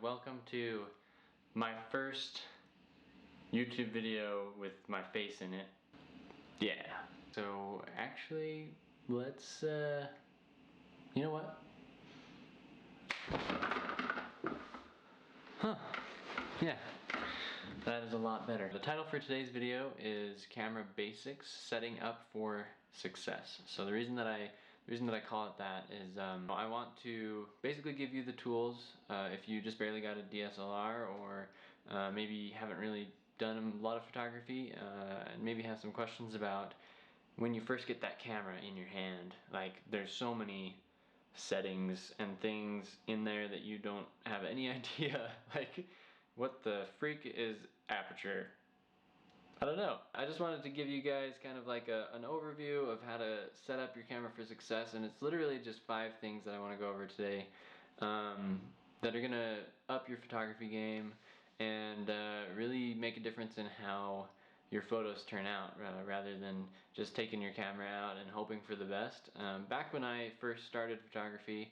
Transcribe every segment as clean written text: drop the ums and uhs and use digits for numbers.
and welcome to my first YouTube video with my face in it. Yeah. So actually, let's, you know what? Yeah. That is a lot better. The title for today's video is Camera Basics, Setting Up for Success. So the reason that I call it that is I want to basically give you the tools if you just barely got a DSLR or maybe haven't really done a lot of photography and maybe have some questions about when you first get that camera in your hand. Like, there's so many settings and things in there that you don't have any idea like what the freak is aperture. I don't know. I just wanted to give you guys kind of like an overview of how to set up your camera for success, and it's literally just 5 things that I want to go over today that are gonna up your photography game and really make a difference in how your photos turn out rather than just taking your camera out and hoping for the best. Back when I first started photography,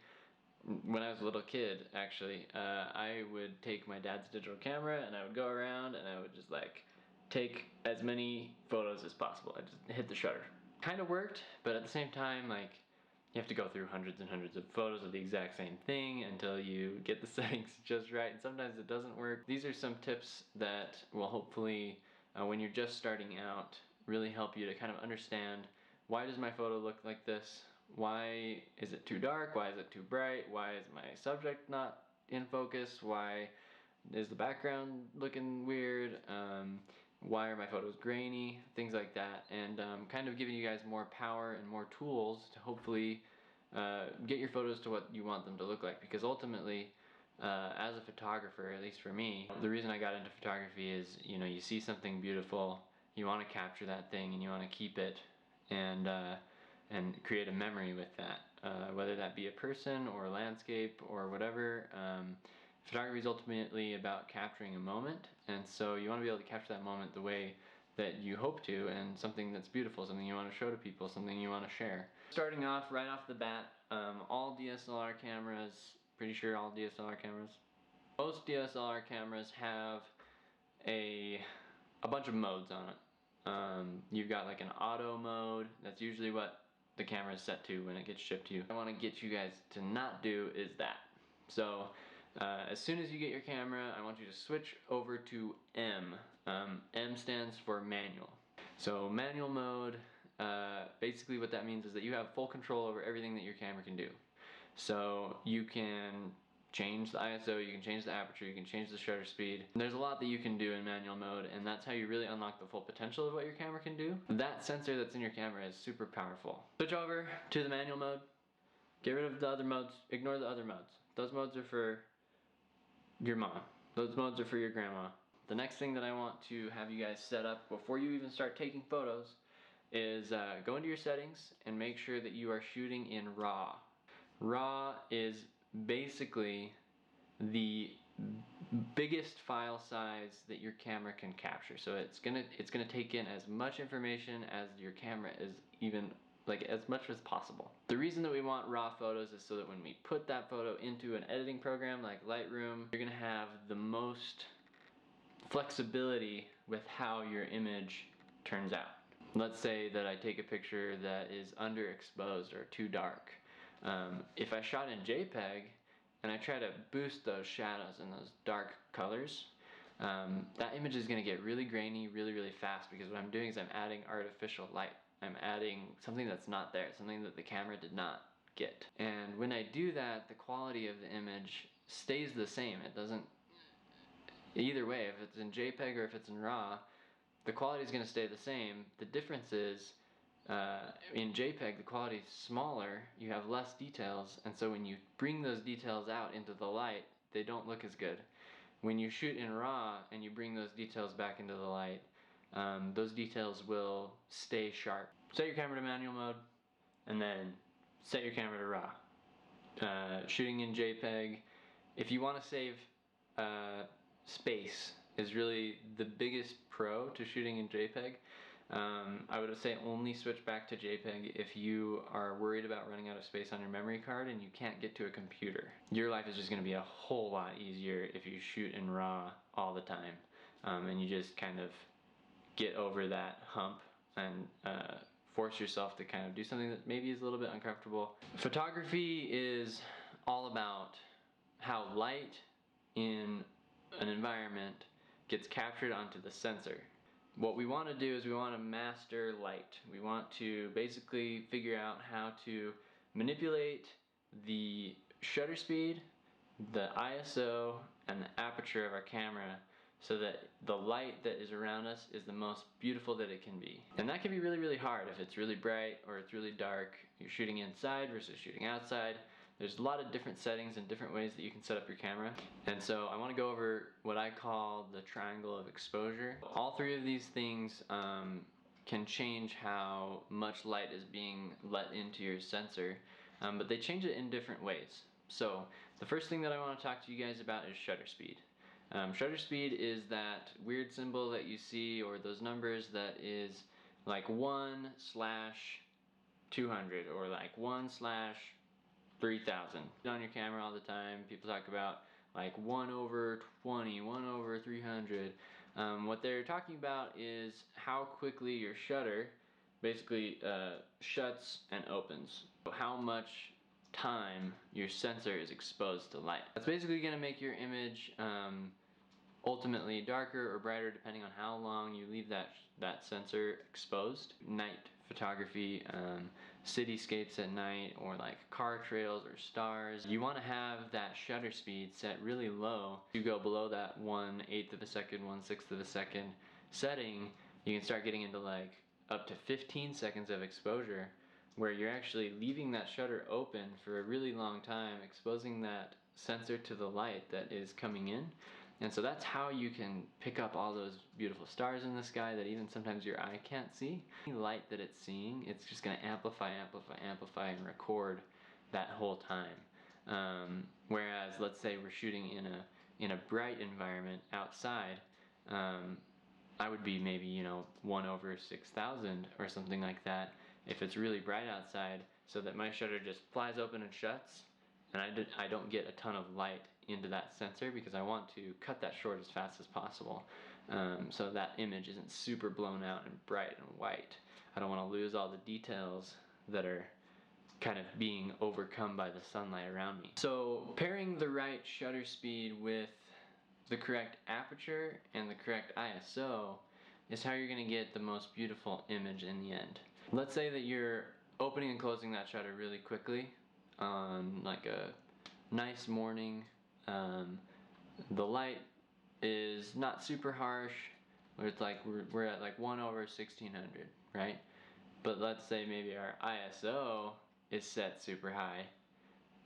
when I was a little kid actually, I would take my dad's digital camera and I would go around and I would just like take as many photos as possible. I just hit the shutter. Kind of worked, but at the same time, like, you have to go through hundreds and hundreds of photos of the exact same thing until you get the settings just right, and sometimes it doesn't work. These are some tips that will hopefully, when you're just starting out, really help you to kind of understand, why does my photo look like this? Why is it too dark? Why is it too bright? Why is my subject not in focus? Why is the background looking weird? Why are my photos grainy? Things like that, and kind of giving you guys more power and more tools to hopefully get your photos to what you want them to look like. Because ultimately, as a photographer, at least for me, the reason I got into photography is, you know, you see something beautiful, you want to capture that thing and you want to keep it and create a memory with that, whether that be a person or a landscape or whatever. Photography is ultimately about capturing a moment, and so you want to be able to capture that moment the way that you hope to, and something that's beautiful, something you want to show to people, something you want to share. Starting off right off the bat, all DSLR cameras, pretty sure all DSLR cameras, most DSLR cameras have a bunch of modes on it. You've got like an auto mode. That's usually what the camera is set to when it gets shipped to you. What I want to get you guys to not do is that. So as soon as you get your camera, I want you to switch over to M. M stands for manual. So manual mode, basically what that means is that you have full control over everything that your camera can do. So you can change the ISO, you can change the aperture, you can change the shutter speed. There's a lot that you can do in manual mode, and that's how you really unlock the full potential of what your camera can do. That sensor that's in your camera is super powerful. Switch over to the manual mode, get rid of the other modes, ignore the other modes. Those modes are for your mom. Those modes are for your grandma. The next thing that I want to have you guys set up before you even start taking photos is go into your settings and make sure that you are shooting in RAW. RAW is basically the biggest file size that your camera can capture. So it's gonna take in as much information as your camera is even, like, as much as possible. The reason that we want RAW photos is so that when we put that photo into an editing program like Lightroom, you're gonna have the most flexibility with how your image turns out. Let's say that I take a picture that is underexposed or too dark. If I shot in JPEG and I try to boost those shadows and those dark colors, that image is gonna get really grainy really fast, because what I'm doing is I'm adding artificial light. I'm adding something that's not there, something that the camera did not get. And when I do that, the quality of the image stays the same. It doesn't, either way, if it's in JPEG or if it's in RAW, the quality is going to stay the same. The difference is, in JPEG, the quality is smaller, you have less details, and so when you bring those details out into the light, they don't look as good. When you shoot in RAW and you bring those details back into the light, those details will stay sharp. Set your camera to manual mode, and then set your camera to RAW. Shooting in JPEG, if you want to save space, is really the biggest pro to shooting in JPEG. I would say only switch back to JPEG if you are worried about running out of space on your memory card and you can't get to a computer. Your life is just going to be a whole lot easier if you shoot in RAW all the time, and you just kind of get over that hump and force yourself to kind of do something that maybe is a little bit uncomfortable. Photography is all about how light in an environment gets captured onto the sensor. What we want to do is we want to master light. We want to basically figure out how to manipulate the shutter speed, the ISO, and the aperture of our camera so that the light that is around us is the most beautiful that it can be. And that can be really, really hard if it's really bright or it's really dark. You're shooting inside versus shooting outside. There's a lot of different settings and different ways that you can set up your camera. And so I want to go over what I call the triangle of exposure. All three of these things can change how much light is being let into your sensor, but they change it in different ways. So the first thing that I want to talk to you guys about is shutter speed. Shutter speed is that weird symbol that you see, or those numbers that is like 1/200 or like 1/3000. On your camera all the time, people talk about like 1/20, 1/300. What they're talking about is how quickly your shutter basically shuts and opens. How much time your sensor is exposed to light. That's basically going to make your image ultimately darker or brighter depending on how long you leave that sensor exposed. Night photography, cityscapes at night, or like car trails or stars. You want to have that shutter speed set really low. You go below that 1/8 of a second, 1/6 of a second setting, you can start getting into like up to 15 seconds of exposure, where you're actually leaving that shutter open for a really long time, exposing that sensor to the light that is coming in. And so that's how you can pick up all those beautiful stars in the sky that even sometimes your eye can't see. Any light that it's seeing, it's just going to amplify, and record that whole time. Whereas, let's say we're shooting in a bright environment outside, I would be maybe 1/6000 or something like that if it's really bright outside, so that my shutter just flies open and shuts, and I don't get a ton of light into that sensor because I want to cut that short as fast as possible, so that image isn't super blown out and bright and white. I don't want to lose all the details that are kind of being overcome by the sunlight around me. So pairing the right shutter speed with the correct aperture and the correct ISO is how you're going to get the most beautiful image in the end. Let's say that you're opening and closing that shutter really quickly on like a nice morning. The light is not super harsh, where it's like we're at like 1/1600, right? But let's say maybe our ISO is set super high.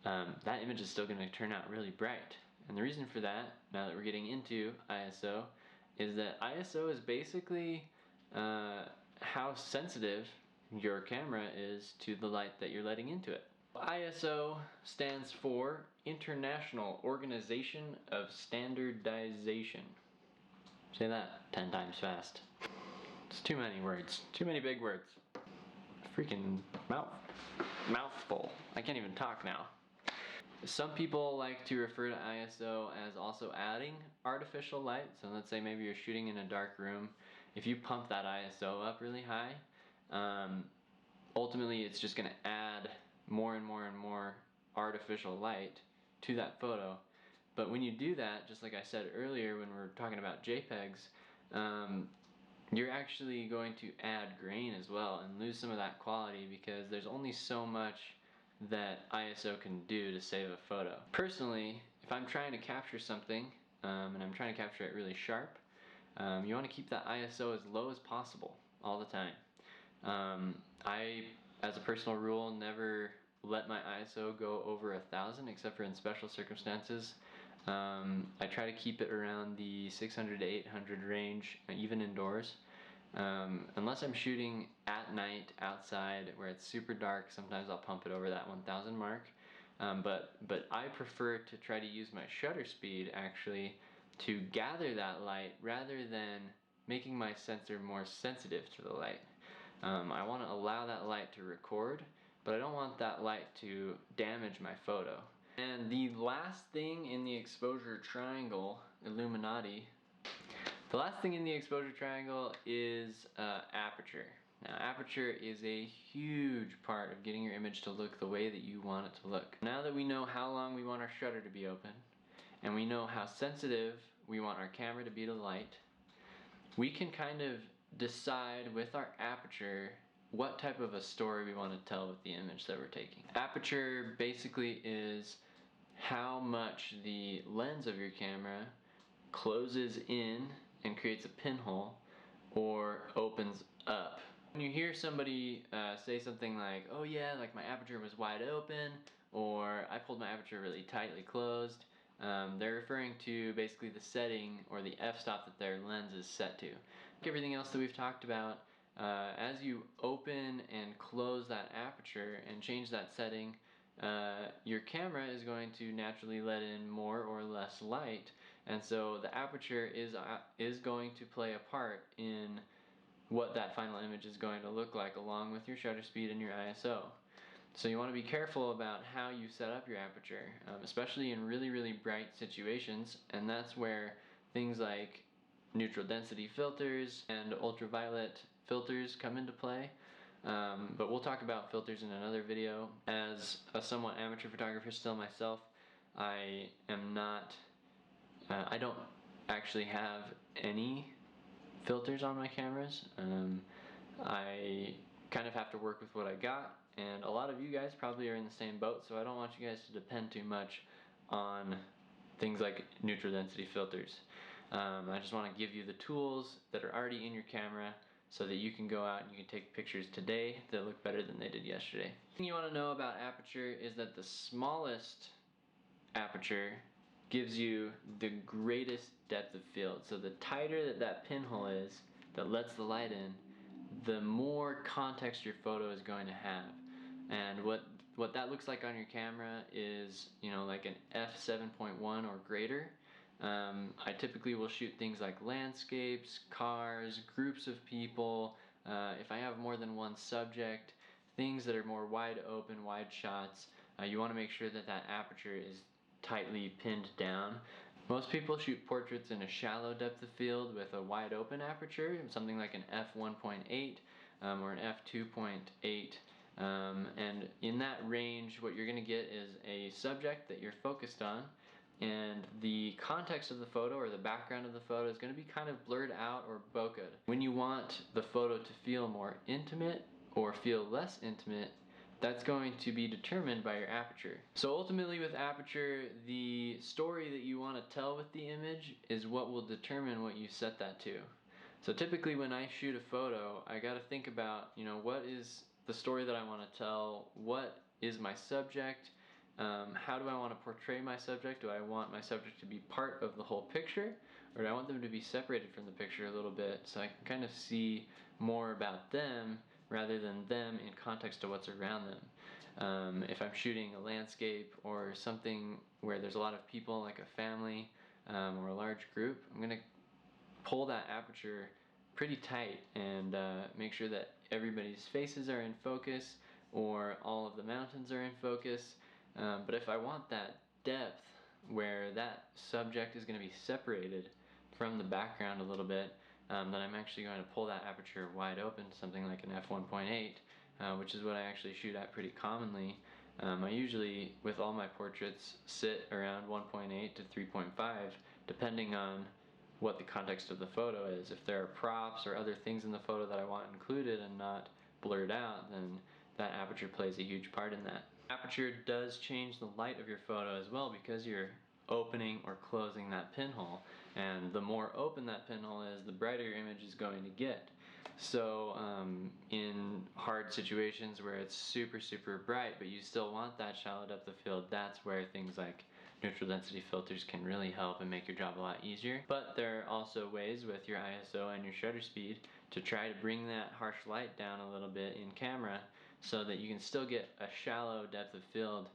That image is still going to turn out really bright. And the reason for that, now that we're getting into ISO, is that ISO is basically how sensitive your camera is to the light that you're letting into it. ISO stands for International Organization of Standardization. Say that 10 times fast. It's too many words. Too many big words. Freaking mouthful. I can't even talk now. Some people like to refer to ISO as also adding artificial light. So let's say maybe you're shooting in a dark room. If you pump that ISO up really high, ultimately it's just going to add more and more artificial light to that photo. But when you do that, just like I said earlier when we were talking about JPEGs, you're actually going to add grain as well and lose some of that quality, because there's only so much that ISO can do to save a photo. Personally, if I'm trying to capture something and I'm trying to capture it really sharp, you want to keep that ISO as low as possible all the time. I, as a personal rule, never let my ISO go over 1000 except for in special circumstances. I try to keep it around the 600 to 800 range, even indoors. Unless I'm shooting at night outside where it's super dark, sometimes I'll pump it over that 1000 mark. But I prefer to try to use my shutter speed actually to gather that light rather than making my sensor more sensitive to the light. I want to allow that light to record, but I don't want that light to damage my photo. And the last thing in the exposure triangle, Illuminati, the last thing in the exposure triangle is aperture. Now, aperture is a huge part of getting your image to look the way that you want it to look. Now that we know how long we want our shutter to be open, and we know how sensitive we want our camera to be to light, we can kind of decide with our aperture what type of a story we want to tell with the image that we're taking. Aperture basically is how much the lens of your camera closes in and creates a pinhole or opens up. When you hear somebody say something like, oh yeah, like my aperture was wide open, or I pulled my aperture really tightly closed, they're referring to basically the setting or the f-stop that their lens is set to. Like everything else that we've talked about, as you open and close that aperture and change that setting, your camera is going to naturally let in more or less light, and so the aperture is going to play a part in what that final image is going to look like, along with your shutter speed and your ISO. So you want to be careful about how you set up your aperture, especially in really, really bright situations, and that's where things like neutral density filters and ultraviolet filters come into play. But we'll talk about filters in another video. As a somewhat amateur photographer still myself, I don't actually have any filters on my cameras. I kind of have to work with what I got, and a lot of you guys probably are in the same boat, so I don't want you guys to depend too much on things like neutral density filters. I just want to give you the tools that are already in your camera so that you can go out and you can take pictures today that look better than they did yesterday. The thing you want to know about aperture is that the smallest aperture gives you the greatest depth of field. So the tighter that pinhole is that lets the light in, the more context your photo is going to have. And what that looks like on your camera is, like an f7.1 or greater. I typically will shoot things like landscapes, cars, groups of people, if I have more than one subject, things that are more wide open, wide shots. You want to make sure that that aperture is tightly pinned down. Most people shoot portraits in a shallow depth of field with a wide open aperture, something like an f1.8 or an f2.8. And in that range, what you're going to get is a subject that you're focused on, and the context of the photo or the background of the photo is going to be kind of blurred out or bokeh. When you want the photo to feel more intimate or feel less intimate, that's going to be determined by your aperture. So ultimately with aperture, the story that you want to tell with the image is what will determine what you set that to. So typically when I shoot a photo, I got to think about, what is the story that I want to tell, what is my subject, how do I want to portray my subject? Do I want my subject to be part of the whole picture, or do I want them to be separated from the picture a little bit so I can kind of see more about them rather than them in context to what's around them. If I'm shooting a landscape or something where there's a lot of people, like a family or a large group, I'm going to pull that aperture pretty tight and make sure that everybody's faces are in focus or all of the mountains are in focus. But if I want that depth where that subject is going to be separated from the background a little bit, then I'm actually going to pull that aperture wide open, something like an f1.8, which is what I actually shoot at pretty commonly. I usually, with all my portraits, sit around 1.8 to 3.5, depending on what the context of the photo is. If there are props or other things in the photo that I want included and not blurred out, then that aperture plays a huge part in that. Aperture does change the light of your photo as well, because you're opening or closing that pinhole, and the more open that pinhole is, the brighter your image is going to get. So in hard situations where it's super bright but you still want that shallow depth of field, that's where things like neutral density filters can really help and make your job a lot easier. But there are also ways with your ISO and your shutter speed to try to bring that harsh light down a little bit in camera so that you can still get a shallow depth of field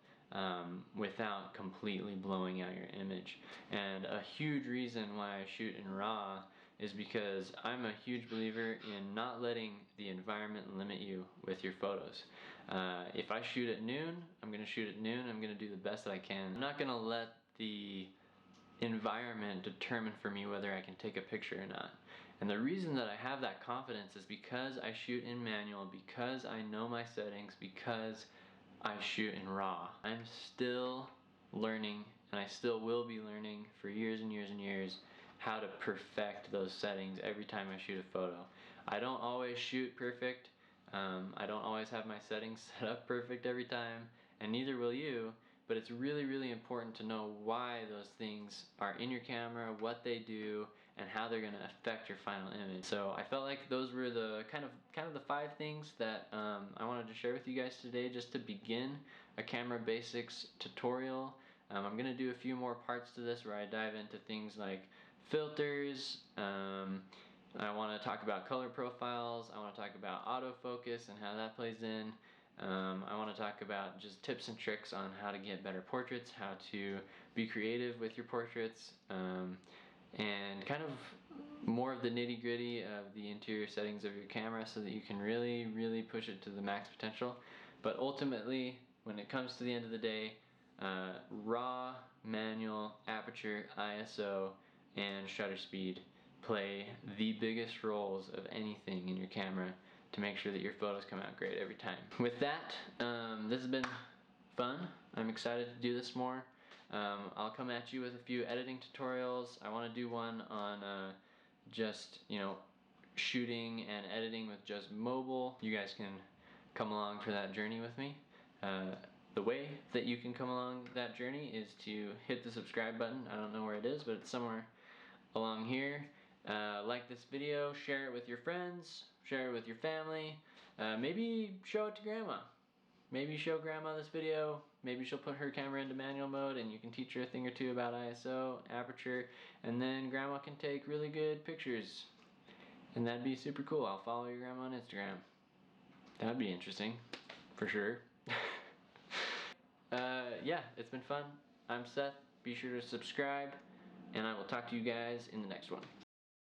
without completely blowing out your image. And a huge reason why I shoot in RAW is because I'm a huge believer in not letting the environment limit you with your photos. If I shoot at noon, I'm going to shoot at noon. I'm going to do the best that I can. I'm not going to let the environment determine for me whether I can take a picture or not. And the reason that I have that confidence is because I shoot in manual, because I know my settings, because I shoot in RAW. I'm still learning, and I still will be learning for years and years and years how to perfect those settings every time I shoot a photo. I don't always shoot perfect. I don't always have my settings set up perfect every time, and neither will you, but it's really, really important to know why those things are in your camera, what they do, and how they're going to affect your final image. So I felt like those were the kind of the 5 things that I wanted to share with you guys today, just to begin a camera basics tutorial. I'm going to do a few more parts to this where I dive into things like filters. I want to talk about color profiles. I want to talk about autofocus and how that plays in. I want to talk about just tips and tricks on how to get better portraits, how to be creative with your portraits, and kind of more of the nitty-gritty of the interior settings of your camera so that you can really, really push it to the max potential. But ultimately, when it comes to the end of the day, RAW, manual, aperture, ISO, and shutter speed play the biggest roles of anything in your camera to make sure that your photos come out great every time. With that, this has been fun. I'm excited to do this more. I'll come at you with a few editing tutorials. I want to do one on just, shooting and editing with just mobile. You guys can come along for that journey with me. The way that you can come along that journey is to hit the subscribe button. I don't know where it is, but it's somewhere along here. Like this video, share it with your friends, share it with your family, maybe show it to grandma. Maybe show grandma this video, maybe she'll put her camera into manual mode and you can teach her a thing or two about ISO, aperture, and then grandma can take really good pictures. And that'd be super cool. I'll follow your grandma on Instagram. That'd be interesting, for sure. Yeah, it's been fun. I'm Seth. Be sure to subscribe, and I will talk to you guys in the next one.